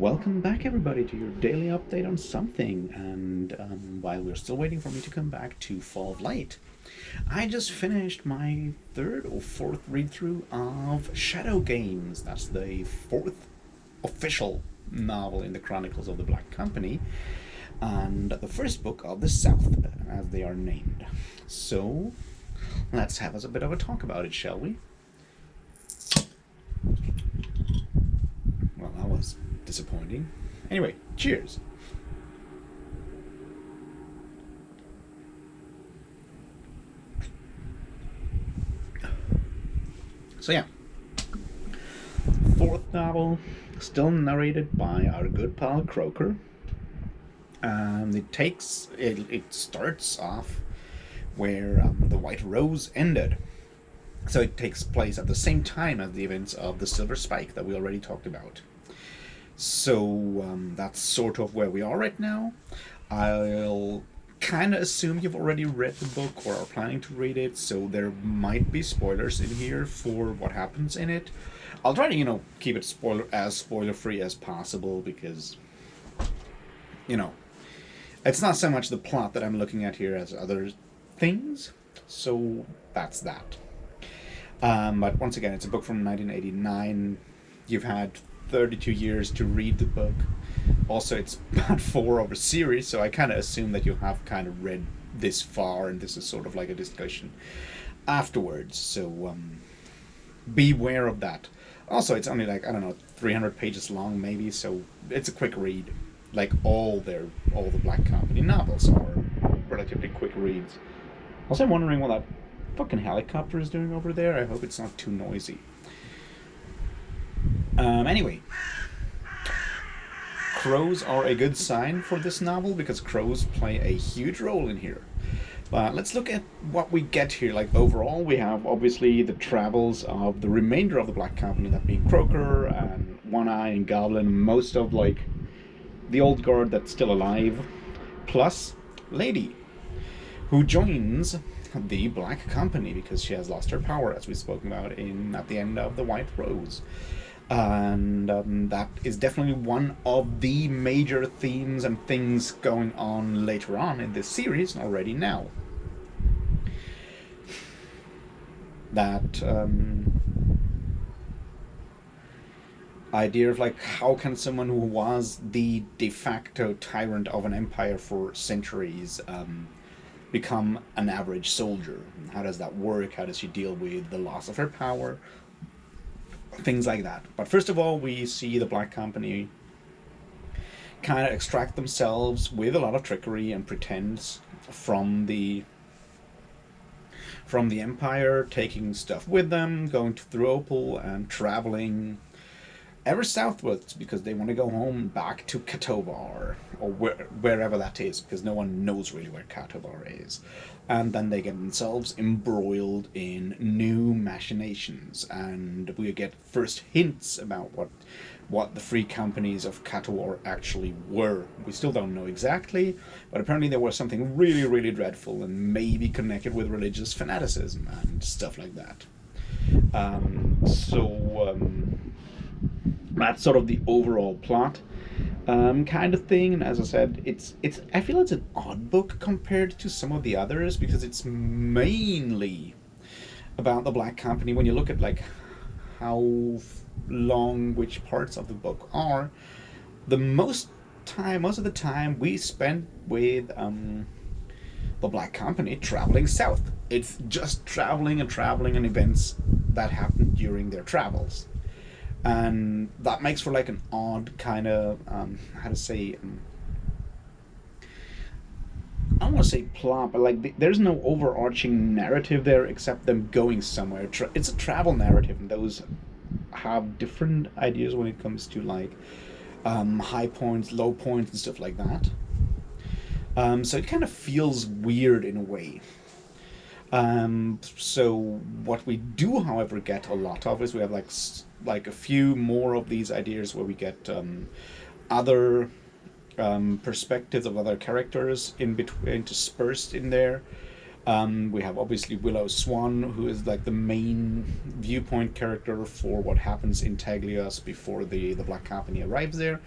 Welcome back, everybody, to your daily update on something. And while we're still waiting for me to come back to Fall of Light, I just finished my third or fourth read through of Shadow Games. That's the fourth official novel in the Chronicles of the Black Company, and the first book of the South, as they are named. So let's have us a bit of a talk about it, shall we? Well, that was disappointing. Anyway, cheers. So yeah, fourth novel, still narrated by our good pal Croker. It starts off where the White Rose ended. So it takes place at the same time as the events of the Silver Spike that we already talked about. So that's sort of where we are right now. I'll kind of assume you've already read the book or are planning to read it, so there might be spoilers in here for what happens in it. I'll try to, keep it spoiler-free as possible because, it's not so much the plot that I'm looking at here as other things. So that's that. But once again, it's a book from 1989. You've had 32 years to read the book. Also, it's part 4 of a series, so I kind of assume that you have kind of read this far, and this is sort of like a discussion afterwards. So beware of that. Also, it's only like, I don't know, 300 pages long maybe, so it's a quick read. Like all the Black Company novels are relatively quick reads. Also, I'm wondering what that fucking helicopter is doing over there. I hope it's not too noisy. Anyway, crows are a good sign for this novel because crows play a huge role in here. But let's look at what we get here. Like overall, we have obviously the travels of the remainder of the Black Company, that being Croker and One Eye and Goblin, most of like the old guard that's still alive, plus Lady, who joins the Black Company because she has lost her power, as we spoke about at the end of the White Rose. And that is definitely one of the major themes and things going on later on in this series already now. That idea of like, how can someone who was the de facto tyrant of an empire for centuries become an average soldier? How does that work? How does she deal with the loss of her power? Things like that. But first of all, we see the Black Company kind of extract themselves with a lot of trickery and pretense from the Empire, taking stuff with them, going through Opal and traveling ever southwards because they want to go home back to Katovar, or wherever that is, because no one knows really where Katovar is. And then they get themselves embroiled in new machinations, and we get first hints about what the free companies of Katovar actually were. We still don't know exactly, but apparently there was something really, really dreadful and maybe connected with religious fanaticism and stuff like that. That's sort of the overall plot kind of thing. And as I said, I feel it's an odd book compared to some of the others because it's mainly about the Black Company. When you look at like how long which parts of the book are, most of the time we spent with the Black Company traveling south. It's just traveling and events that happened during their travels. And that makes for like an odd kind of how to say, I don't want to say plot, but like there's no overarching narrative there except them going somewhere. It's a travel narrative, and those have different ideas when it comes to like high points, low points, and stuff like that. So it kind of feels weird in a way. So what we do, however, get a lot of is we have like a few more of these ideas where we get other perspectives of other characters in between, interspersed in there. We have obviously Willow Swan, who is like the main viewpoint character for what happens in Taglios before the Black Company arrives there.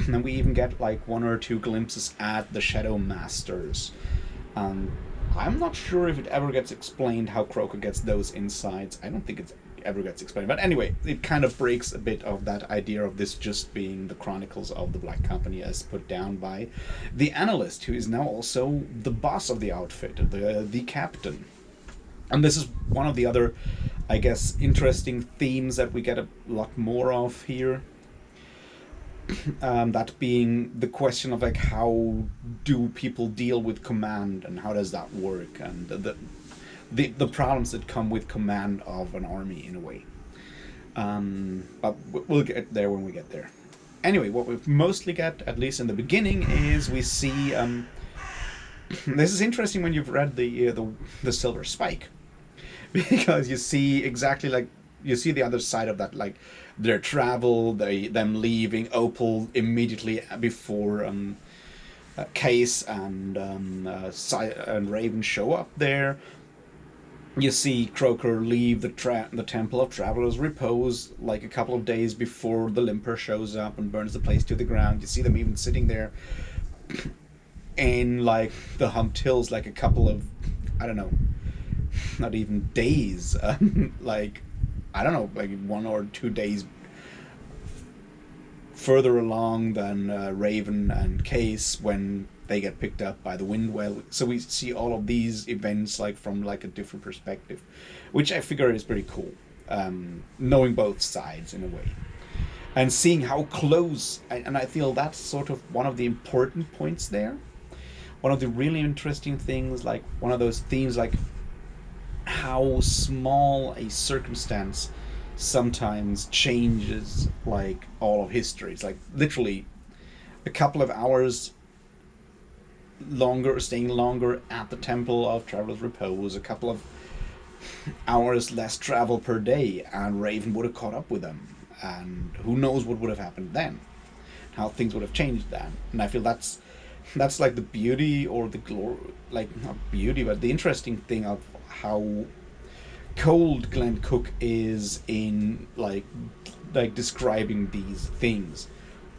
And we even get like one or two glimpses at the Shadow Masters. Um, I'm not sure if it ever gets explained how Croker gets those insights. I don't think it ever gets explained. But anyway, it kind of breaks a bit of that idea of this just being the Chronicles of the Black Company as put down by the analyst, who is now also the boss of the outfit, the captain. And this is one of the other, I guess, interesting themes that we get a lot more of here. That being the question of like, how do people deal with command and how does that work, and the problems that come with command of an army in a way. But we'll get there when we get there. Anyway, what we mostly get, at least in the beginning, is we see. This is interesting when you've read the Silver Spike, because you see exactly like you see the other side of that, like their travel, them leaving Opal immediately before Case and Raven show up there. You see Croker leave the Temple of Traveler's Repose like a couple of days before the Limper shows up and burns the place to the ground. You see them even sitting there in like the Humped Hills, like a couple of, I don't know, not even days, like, I don't know, like 1 or 2 days further along than Raven and Case when they get picked up by the Windwell. So we see all of these events like from like a different perspective, which I figure is pretty cool. Knowing both sides in a way, and seeing how close, and I feel that's sort of one of the important points there. One of the really interesting things, like one of those themes, like how small a circumstance sometimes changes like all of history. It's like literally a couple of hours staying longer at the Temple of Traveler's Repose, a couple of hours less travel per day, and Raven would have caught up with them, and who knows what would have happened then, how things would have changed then. And I feel that's like the beauty, or the glory, like not beauty, but the interesting thing of how cold Glen Cook is in like describing these things.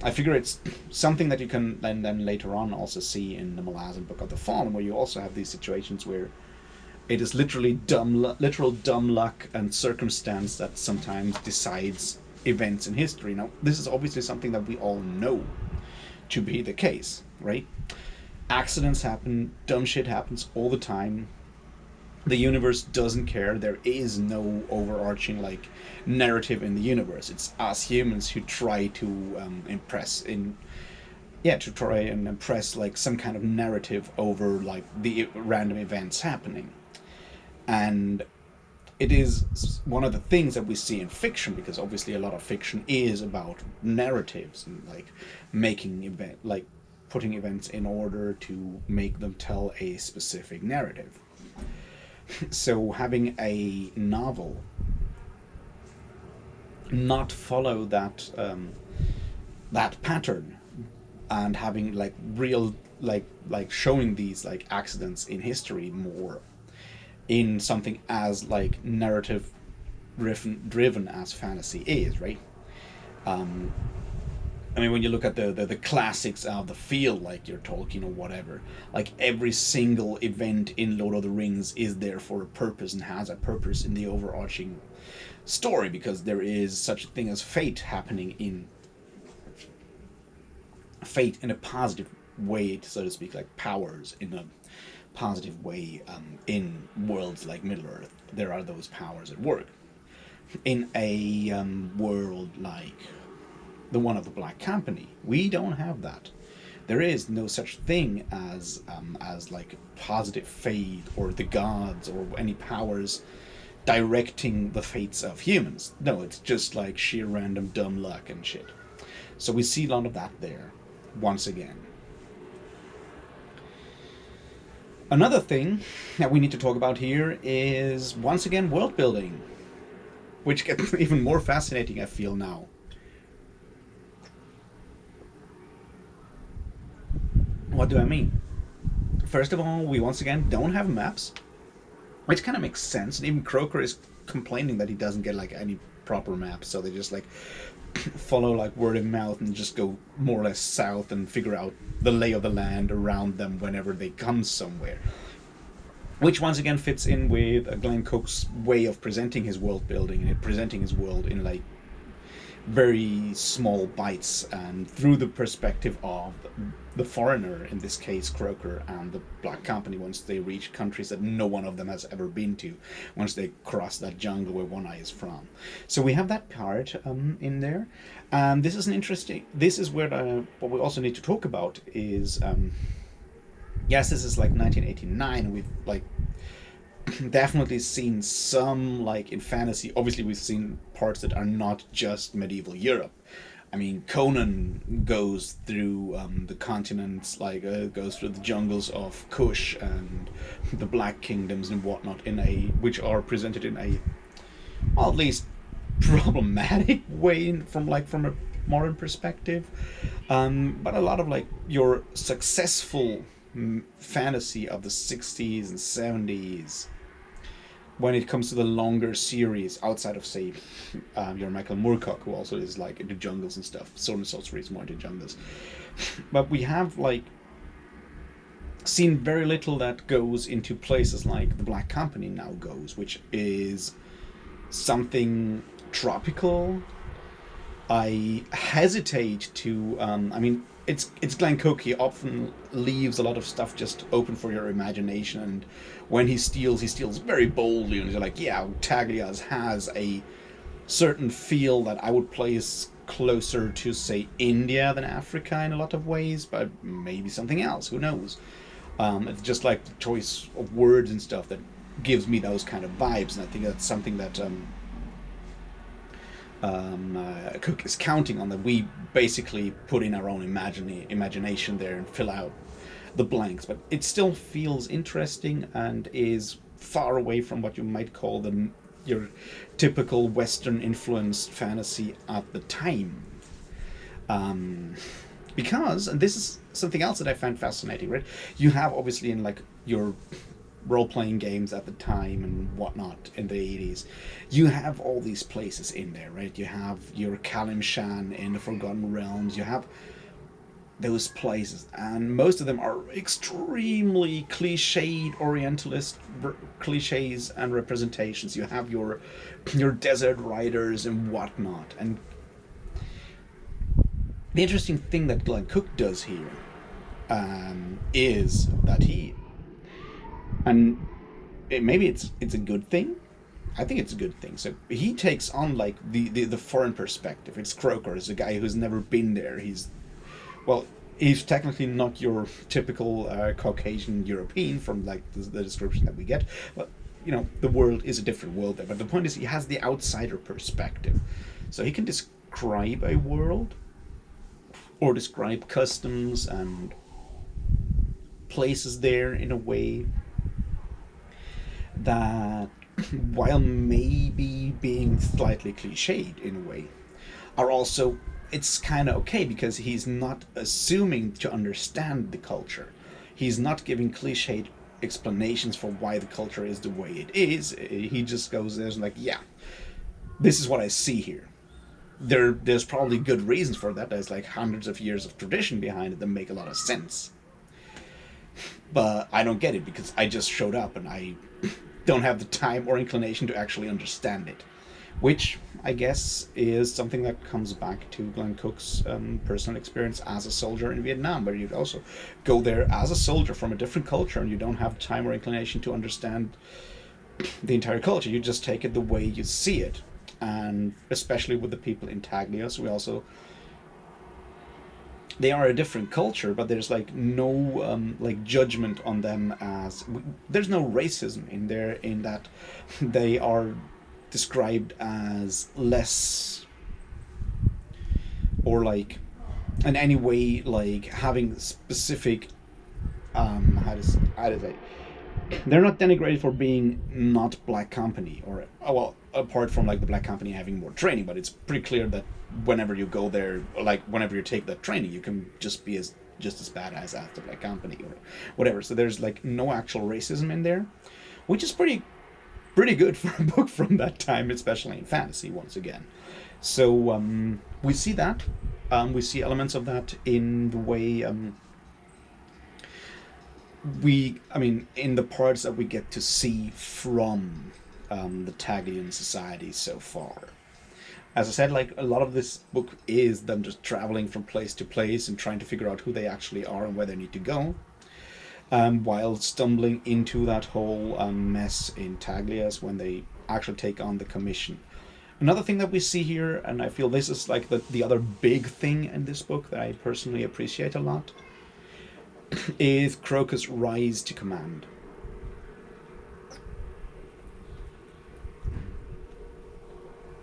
I figure it's something that you can then later on also see in the Malazan Book of the Fallen, where you also have these situations where it is literally literal dumb luck and circumstance that sometimes decides events in history. Now, this is obviously something that we all know to be the case, right? Accidents happen, dumb shit happens all the time. The universe doesn't care. There is no overarching like narrative in the universe. It's us humans who try to impress like some kind of narrative over like the random events happening. And it is one of the things that we see in fiction, because obviously a lot of fiction is about narratives and like putting events in order to make them tell a specific narrative. So having a novel not follow that that pattern, and having like real like showing these like accidents in history more in something as like narrative driven as fantasy is, right? I mean, when you look at the classics of the field, like your Tolkien or whatever, like every single event in Lord of the Rings is there for a purpose and has a purpose in the overarching story, because there is such a thing as fate happening in a positive way, so to speak, like powers in a positive way. In worlds like Middle-earth, there are those powers at work. In a world like the one of the Black Company, we don't have that. There is no such thing as like positive fate or the gods or any powers directing the fates of humans. No, it's just like sheer random dumb luck and shit. So we see a lot of that there once again. Another thing that we need to talk about here is once again world building, which gets even more fascinating, I feel, now. What do I mean? First of all, we once again don't have maps. which kind of makes sense. And even Croker is complaining that he doesn't get like any proper maps, so they just like follow like word of mouth and just go more or less south and figure out the lay of the land around them whenever they come somewhere. Which once again fits in with Glen Cook's way of presenting his world building and presenting his world in like very small bites and through the perspective of the foreigner, in this case Croker, and the Black Company once they reach countries that no one of them has ever been to, once they cross that jungle where One Eye is from. So we have that part in there, and this is an interesting. This is where what we also need to talk about is yes, this is like 1989, and we've like definitely seen some like in fantasy. Obviously, we've seen parts that are not just medieval Europe. I mean, Conan goes through the continents, like goes through the jungles of Kush and the Black Kingdoms and whatnot, which are presented in a, well, at least problematic way from a modern perspective. But a lot of like your successful fantasy of the 60s and 70s, when it comes to the longer series outside of, say, your Michael Moorcock, who also is like into jungles and stuff. Sword and Sorcery is more into jungles. But we have like seen very little that goes into places like the Black Company now goes, which is something tropical. I hesitate to, I mean, it's Glen Cook. He often leaves a lot of stuff just open for your imagination, and when he steals very boldly, and he's like, yeah, Taglia's has a certain feel that I would place closer to, say, India than Africa in a lot of ways, but maybe something else, who knows. It's just like the choice of words and stuff that gives me those kind of vibes, and I think that's something that Cook is counting on, that we basically put in our own imagination there and fill out the blanks. But it still feels interesting and is far away from what you might call your typical Western influenced fantasy at the time. Because, and this is something else that I find fascinating, right? You have obviously in like your role-playing games at the time and whatnot in the 80s, you have all these places in there, right? You have your Kalimshan in the Forgotten Realms, you have those places, and most of them are extremely cliched Orientalist cliches and representations. You have your desert riders and whatnot, and the interesting thing that Glen Cook does here is that maybe it's a good thing. I think it's a good thing. So he takes on like the foreign perspective. It's Croker, is a guy who's never been there. He's technically not your typical Caucasian European from like the description that we get, but you know, the world is a different world there. But the point is, he has the outsider perspective, so he can describe a world or describe customs and places there in a way that, while maybe being slightly cliched in a way, are also, it's kind of okay, because he's not assuming to understand the culture. He's not giving cliched explanations for why the culture is the way it is. He just goes there and like, yeah, this is what I see here. There's probably good reasons for that. There's like hundreds of years of tradition behind it that make a lot of sense. But I don't get it because I just showed up and I don't have the time or inclination to actually understand it. Which I guess is something that comes back to Glen Cook's personal experience as a soldier in Vietnam, where you'd also go there as a soldier from a different culture and you don't have time or inclination to understand the entire culture. You just take it the way you see it. And especially with the people in Taglios, they are a different culture, but there's like no like judgment on them as there's no racism in there, in that they are described as less, or like in any way like having specific how to say, they're not denigrated for being not Black Company, or well, apart from like the Black Company having more training, but it's pretty clear that whenever you go there, like whenever you take that training, you can just be just as badass as the Black Company or whatever. So there's like no actual racism in there. which is pretty good for a book from that time, especially in fantasy. Once again, so we see that. We see elements of that in the way in the parts that we get to see from the Taglian society so far. As I said, like, a lot of this book is them just traveling from place to place and trying to figure out who they actually are and where they need to go, while stumbling into that whole mess in Taglias when they actually take on the commission. Another thing that we see here, and I feel this is like the other big thing in this book that I personally appreciate a lot, is Crocus' rise to command.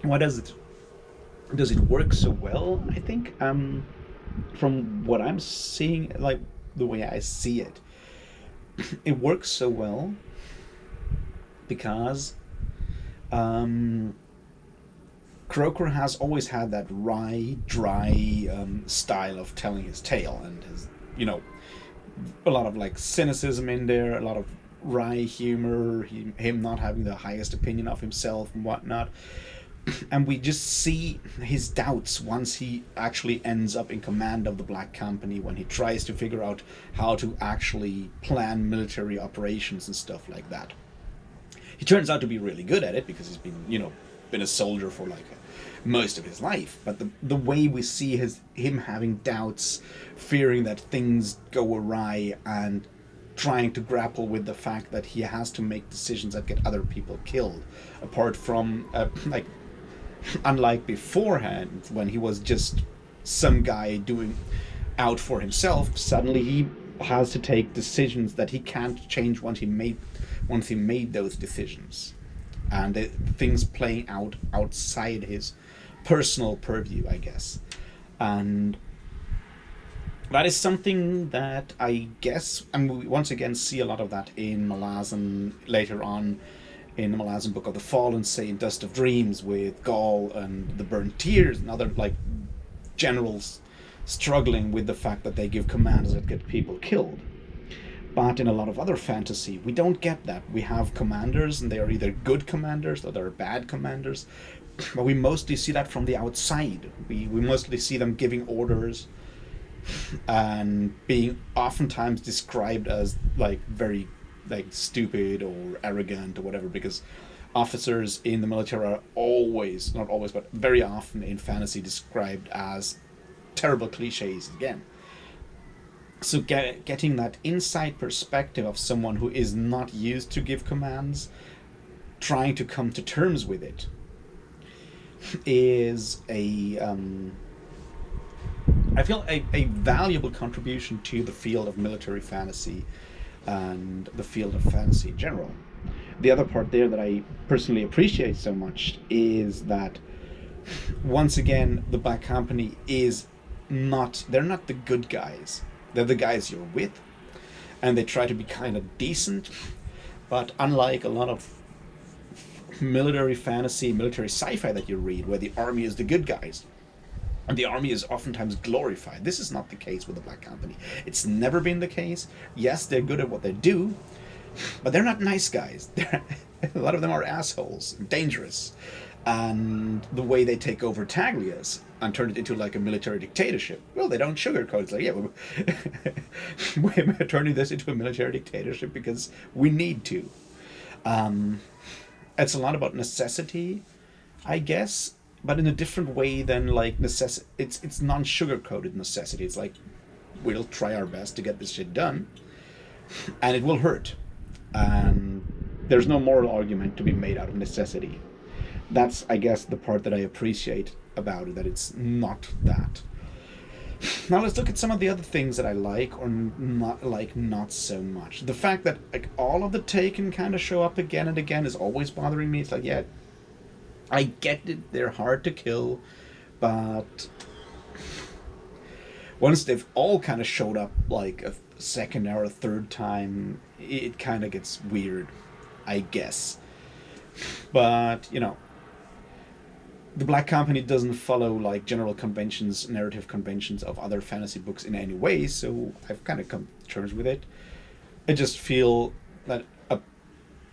Why does it work so well? I think from what I'm seeing, like the way I see it, it works so well because Croker has always had that wry, dry style of telling his tale, and his, a lot of like cynicism in there, a lot of wry humor, him not having the highest opinion of himself and whatnot. And we just see his doubts once he actually ends up in command of the Black Company, when he tries to figure out how to actually plan military operations and stuff like that. He turns out to be really good at it because he's been a soldier for like most of his life. But the way we see him having doubts, fearing that things go awry, and trying to grapple with the fact that he has to make decisions that get other people killed, apart from unlike beforehand when he was just some guy doing out for himself, suddenly he has to take decisions that he can't change once he made those decisions, and things playing out outside his personal purview, I guess. And that is something that I guess, and we once again see a lot of that in Malazan later on, in the Malazan Book of the Fallen, say in Dust of Dreams, with Gaul and the Burnt Tears and other like generals struggling with the fact that they give commands that get people killed. But in a lot of other fantasy, we don't get that. We have commanders, and they are either good commanders or they're bad commanders, but we mostly see that from the outside. We mostly see them giving orders and being oftentimes described as like very like stupid or arrogant or whatever, because officers in the military are always, not always, but very often in fantasy described as terrible cliches again. So getting that inside perspective of someone who is not used to give commands, trying to come to terms with it, is I feel a valuable contribution to the field of military fantasy and the field of fantasy in general. The other part there that I personally appreciate so much is that, once again, the Black Company they're not the good guys. They're the guys you're with, and they try to be kind of decent, but unlike a lot of military fantasy, military sci-fi that you read, where the army is the good guys, and the army is oftentimes glorified. This is not the case with the Black Company. It's never been the case. Yes, they're good at what they do, but they're not nice guys. A lot of them are assholes, dangerous. And the way they take over Taglias and turn it into like a military dictatorship, well, they don't sugarcoat it. It's like, yeah, we're turning this into a military dictatorship because we need to. It's a lot about necessity, I guess, but in a different way than like necessity. It's non-sugar-coated necessity. It's like, we'll try our best to get this shit done, and it will hurt. And there's no moral argument to be made out of necessity. That's, I guess, the part that I appreciate about it, that it's not that. Now let's look at some of the other things that I like or not like not so much. The fact that like all of the Taken kind of show up again and again is always bothering me. It's like, yeah, I get it, they're hard to kill, but once they've all kind of showed up like a second or a third time, it kind of gets weird, I guess. But, the Black Company doesn't follow like general conventions, narrative conventions of other fantasy books in any way, so I've kind of come to terms with it. I just feel that a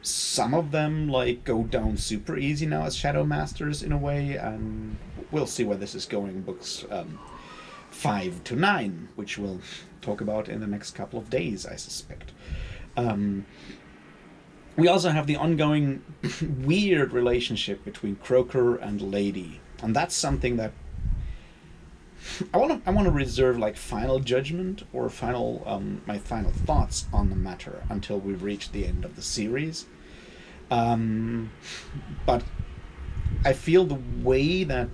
some of them like go down super easy now as Shadow Masters in a way, and we'll see where this is going. Books 5 to 9, which we'll talk about in the next couple of days, I suspect. We also have the ongoing weird relationship between Croker and Lady, and that's something that I want to reserve like final judgment or my final thoughts on the matter until we've reached the end of the series. But I feel the way that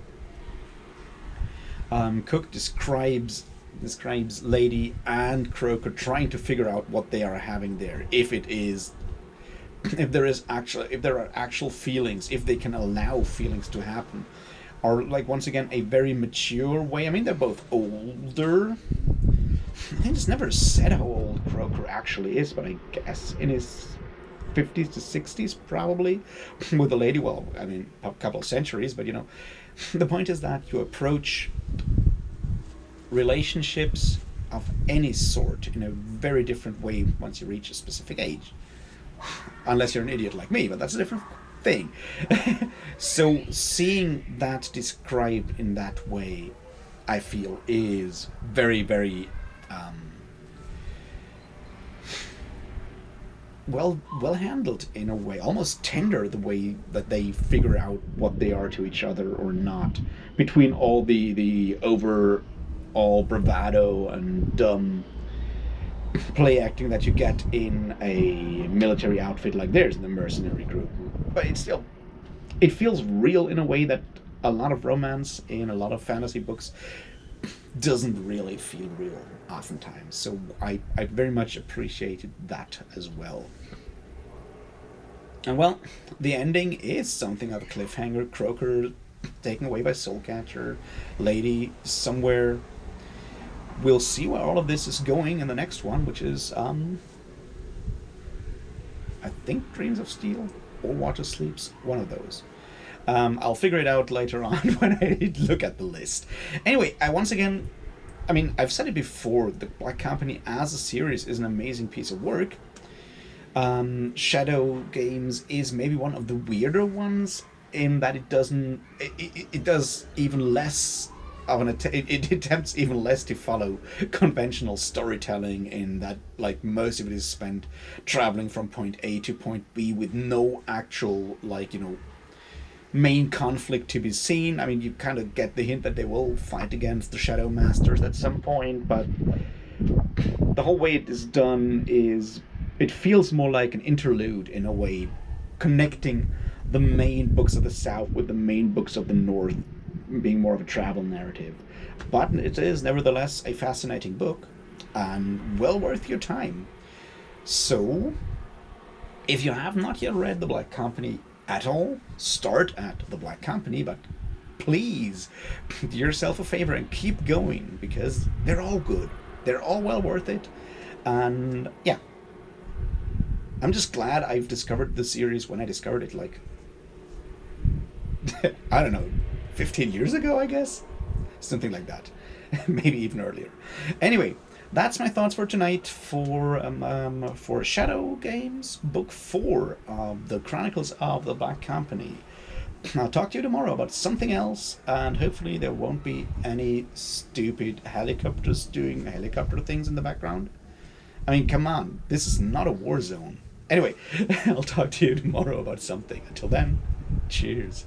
Cook describes Lady and Croker trying to figure out what they are having there, if there are actual feelings, if they can allow feelings to happen, are like once again a very mature way. I mean, they're both older. I think it's never said how old Croker actually is, but I guess in his 50s to 60s probably. With the Lady, well, I mean, a couple of centuries, but the point is that you approach relationships of any sort in a very different way once you reach a specific age. Unless you're an idiot like me, but that's a different thing. So seeing that described in that way, I feel is very, very well handled in a way, almost tender, the way that they figure out what they are to each other or not, between all the overall bravado and dumb play acting that you get in a military outfit like theirs in the mercenary group. But it feels real in a way that a lot of romance in a lot of fantasy books doesn't really feel real oftentimes. So I very much appreciated that as well. And well, the ending is something of a cliffhanger. Croker taken away by Soulcatcher, Lady somewhere. We'll see where all of this is going in the next one, which is I think Dreams of Steel or Water Sleeps, one of those. I'll figure it out later on when I look at the list. Anyway, I've said it before, the Black Company as a series is an amazing piece of work. Shadow Games is maybe one of the weirder ones in that it does even less of it attempts even less to follow conventional storytelling, in that like most of it is spent traveling from point A to point B with no actual main conflict to be seen. I mean, you kind of get the hint that they will fight against the Shadow Masters at some point, but the whole way it is done it feels more like an interlude in a way, connecting the main books of the South with the main books of the North, being more of a travel narrative. But it is nevertheless a fascinating book and well worth your time. So if you have not yet read The Black Company at all, start at The Black Company, but please do yourself a favor and keep going, because they're all good, they're all well worth it. And yeah, I'm just glad I've discovered the series when I discovered it, like I don't know, 15 years ago, I guess? Something like that. Maybe even earlier. Anyway, that's my thoughts for tonight for Shadow Games, Book 4 of the Chronicles of the Black Company. I'll talk to you tomorrow about something else, and hopefully there won't be any stupid helicopters doing helicopter things in the background. I mean, come on, this is not a war zone. Anyway, I'll talk to you tomorrow about something. Until then, cheers.